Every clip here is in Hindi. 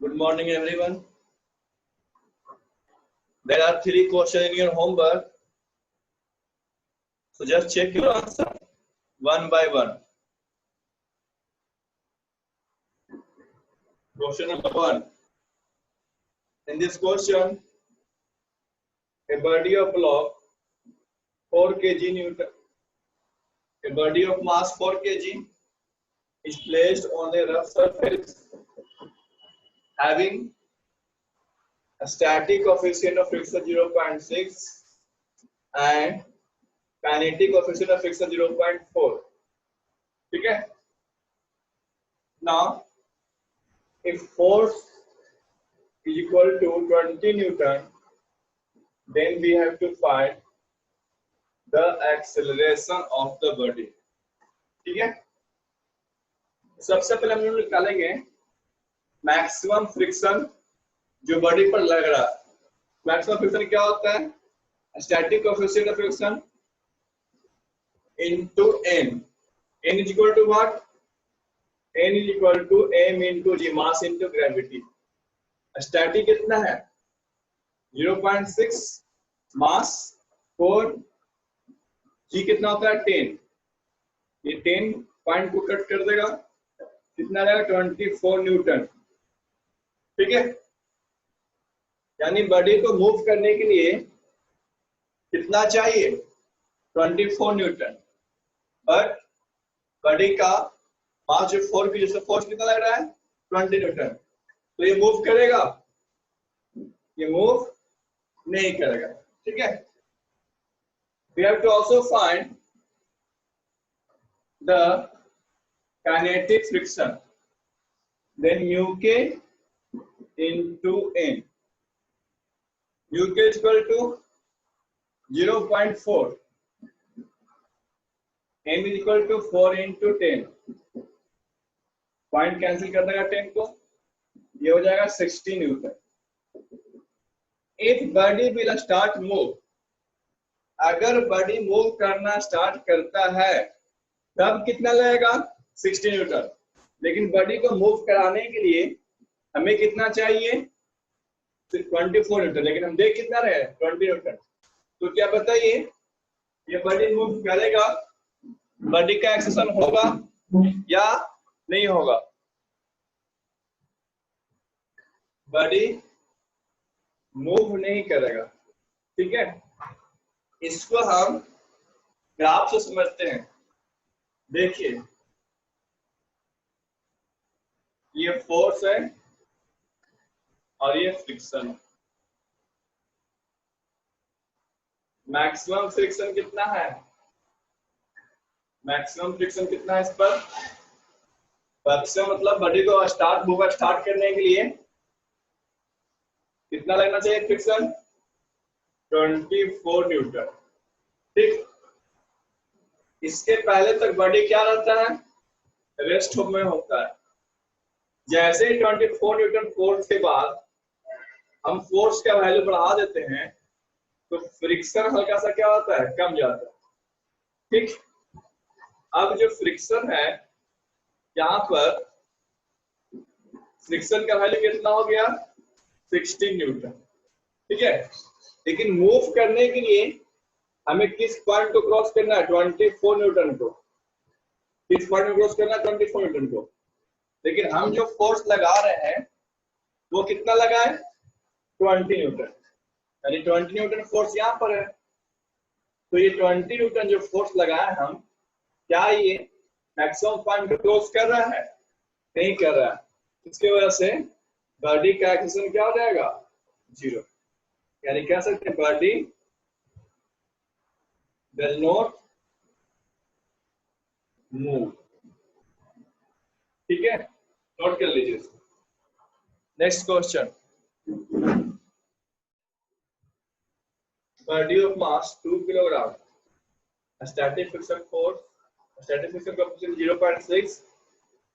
Good morning, everyone. There are 3 questions in your homework. So just check your answer one by one. Question number 1. In this question, a body of block 4 kg Newton, a body of mass 4 kg is placed on a rough surface having a static coefficient of friction 0.6 and kinetic coefficient of friction 0.4. ठीक है? Now, if force is equal to 20 Newton, then we have to find the acceleration of the body. ठीक है? सबसे पहले हम लोग निकालेंगे मैक्सिमम फ्रिक्शन जो बॉडी पर लग रहा है. मैक्सिमम फ्रिक्शन क्या होता है? Static coefficient of friction into n. N is equal to what? N is equal to m into g, mass into gravity. Static कितना है? 0.6, मास 4, g कितना होता है? 10. ये 10 पॉइंट को कट कर देगा, कितना रहेगा? 24 न्यूटन. ठीक है? यानी बॉडी को मूव करने के लिए कितना चाहिए? 24 न्यूटन. बट बॉडी का मास जो 4 की जैसे फोर्स कितना लग रहा है? 20 न्यूटन. तो ये मूव करेगा? ये मूव नहीं करेगा. ठीक है? We have to also find the kinetic friction. Then mu k into n. Mu k is equal to 0.4. m is equal to 4 into 10. Point cancel कर देगा 10 को, ये हो जाएगा 60 Newton. If body will start move, अगर बॉडी मूव करना स्टार्ट करता है तब कितना लगेगा? 60 न्यूटन. लेकिन बॉडी को मूव कराने के लिए हमें कितना चाहिए? 24 न्यूटन. लेकिन हम देख कितना रहे? 20 न्यूटन. तो क्या बताइए, ये बॉडी मूव करेगा, बॉडी का एक्सेशन होगा या नहीं होगा? बॉडी मूव नहीं करेगा. ठीक है? इसको हम ग्राफ से समझते हैं. देखिए, ये फोर्स है और ये फ्रिक्शन है. मैक्सिमम फ्रिक्शन कितना है? मैक्सिमम फ्रिक्शन कितना है इस पर? फ्रिक्शन मतलब बॉडी को मूव स्टार्ट करने के लिए कितना लगना चाहिए फ्रिक्शन? 24 न्यूटन. ठीक? इसके पहले तक बॉडी क्या रहता है? रेस्ट में होता है. जैसे ही 24 न्यूटन फोर्स के बाद हम फोर्स का वैल्यू बढ़ा देते हैं तो फ्रिक्शन हल्का सा क्या होता है? कम जाता है. ठीक? अब जो फ्रिक्शन है, यहाँ पर फ्रिक्शन का वैल्यू कितना हो गया? 16 न्यूटन. ठीक है? लेकिन मूव करने के लिए हमें किस पॉइंट को क्रॉस करना है? 24 न्यूटन को. किस पॉइंट को क्रॉस करना है? 24 न्यूटन को. लेकिन हम जो फोर्स लगा रहे हैं वो कितना लगा है? 20 न्यूटन. यानी 20 न्यूटन फोर्स यहाँ पर है. तो ये 20 न्यूटन जो फोर्स लगाया हम, क्या ये मैक्सिमम पॉइंट को क्रॉस कर रहा है? नहीं कर रहा है. इसकी वजह से बॉडी का एक्सेशन क्या हो जाएगा? 0. यानी कह सकते हैं बॉडी डज नॉट मूव. ठीक है? नोट कर लीजिए. Next question. Body of mass 2 kilogram, static friction force, static friction coefficient 0.6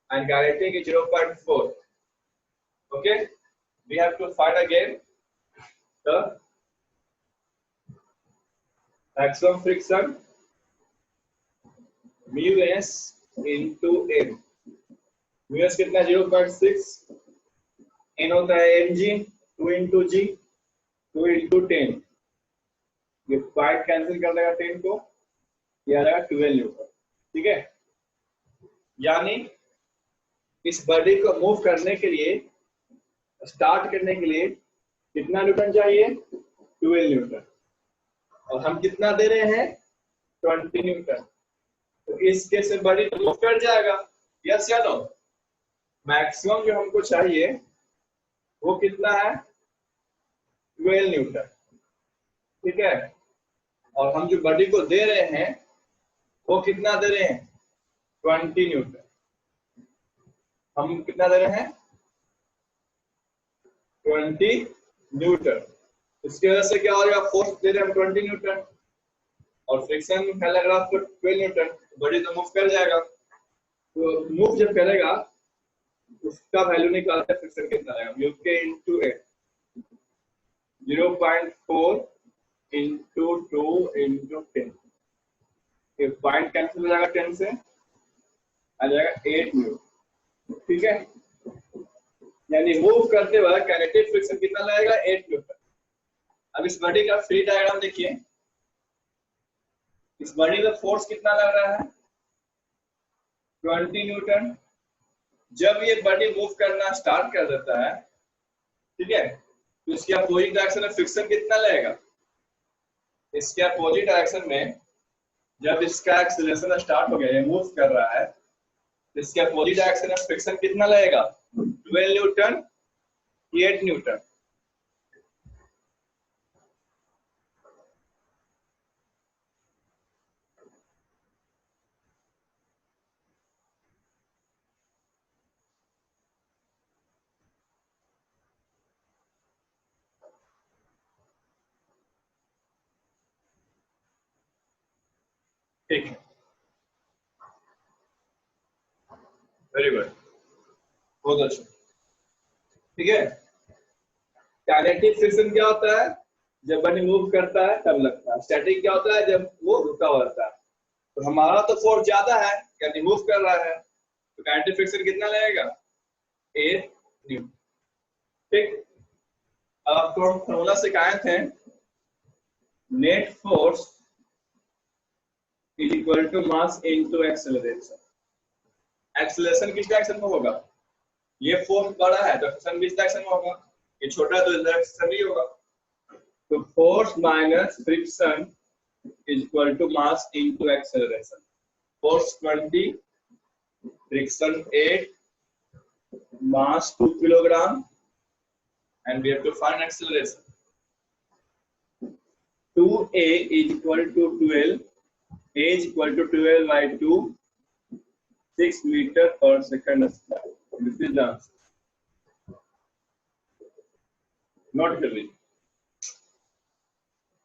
and kinetic is 0.4. Okay, we have to find again the maximum friction mu s into n. mu s कितना? 0.6, एन होता है mg, 2 इंटू जी, 2 इंटू 10, ये 5 कैंसिल कर देगा 10 को, ये आ जाएगा 12 न्यूटन। ठीक है, यानी इस बॉडी को मूव करने के लिए, स्टार्ट करने के लिए कितना न्यूटन चाहिए? 12 न्यूटन, और हम कितना दे रहे हैं? 20 न्यूटन। तो इस केस में बॉडी मूव कर जाएगा, यस या नो? मैक्सिमम जो हमको चाहिए वो कितना है? 12 न्यूटन। ठीक है, और हम जो बॉडी को दे रहे हैं वो कितना दे रहे हैं? 20 न्यूटन। हम कितना दे रहे हैं? 20 न्यूटन। इसकी वजह से क्या हो जाएगा? फोर्स दे रहे हैं हम 20 न्यूटन, और फ्रिक्शन फैलेगा आपको 12 न्यूटन, बॉडी तो मूव कर जाएगा। तो मूव जब करेगा उसका वैल्यू निकालते हैं, फ्रिक्शन कितना आएगा? म्यू के इनटू ए, 0.4 इंटू 2 इंटू 10, ये पॉइंट कैंसिल हो जाएगा 10 से, आ जाएगा 8 न्यूटन। ठीक है, यानी मूव करते वक्त काइनेटिक फ्रिक्शन कितना लगेगा? 8 न्यूटन। अब इस बॉडी का फ्री डायग्राम देखिए, इस बॉडी का फोर्स कितना लग रहा है? 20 न्यूटन। जब ये बॉडी मूव करना स्टार्ट कर देता है, ठीक है, तो इसके अपोजिट डायरेक्शन में फ्रिक्शन कितना लगेगा? इसके अपोजिट डायरेक्शन में जब इसका एक्सीलरेशन स्टार्ट हो गया, ये मूव कर रहा है, तो इसके अपोजिट डायरेक्शन में फ्रिक्शन कितना लगेगा? 12 न्यूटन, 8 न्यूटन। ठीक है, वेरी गुड, बहुत अच्छा। ठीक है, काइनेटिक फ्रिक्शन क्या होता है? जब बॉडी मूव करता है तब लगता है। स्टैटिक क्या होता है? जब वो रुका हुआ रहता है। तो हमारा तो फोर्स ज्यादा है, यानी मूव कर रहा है, तो काइनेटिक फ्रिक्शन कितना लगेगा? 8 न्यूटन। ठीक, अब आपको हम फॉर्मूला सिखाए थे, net force is equal to mass into acceleration. Acceleration किस डायरेक्शन में होगा? ये फोर्स बड़ा है तो एक्सेलरेशन किस डायरेक्शन में होगा? ये छोटा है तो इस डायरेक्शन ही होगा। तो force minus friction is equal to mass into acceleration. Force 20, friction 8, mass 2 kilogram, and we have to find acceleration. 2a is equal to 12, a is equal to 12 by 2, 6 meter per second square. This is the answer. Not really.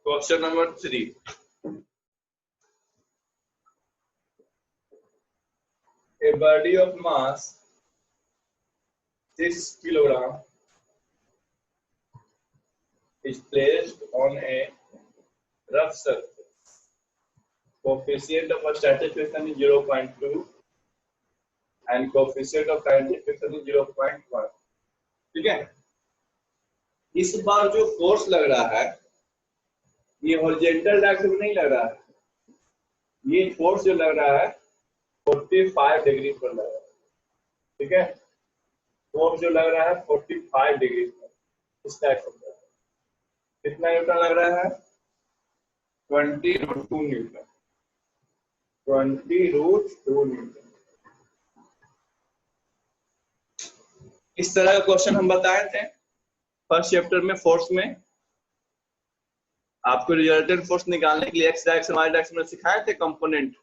Question number 3. A body of mass 6 kilogram is placed on a rough surface. Coefficient of static friction is 0.2 and coefficient of kinetic friction is 0.1. ठीक है, इस बार जो फोर्स लग रहा है ये हॉरिजॉन्टल डायरेक्शन में नहीं लग रहा है, ये फोर्स जो लग रहा है 45 डिग्री पर लग रहा है। ठीक है, फोर्स जो लग रहा है 45 डिग्री पर, इस टाइप का कितना न्यूटन लग रहा है? 20√2 न्यूटन, 20√2 न्यूटन। इस तरह का क्वेश्चन हम बताए थे फर्स्ट चैप्टर में। फोर्स में आपको रिजल्टेंट फोर्स निकालने के लिए एक्स डायरेक्शन वाई डायरेक्शन में सिखाए थे कंपोनेंट,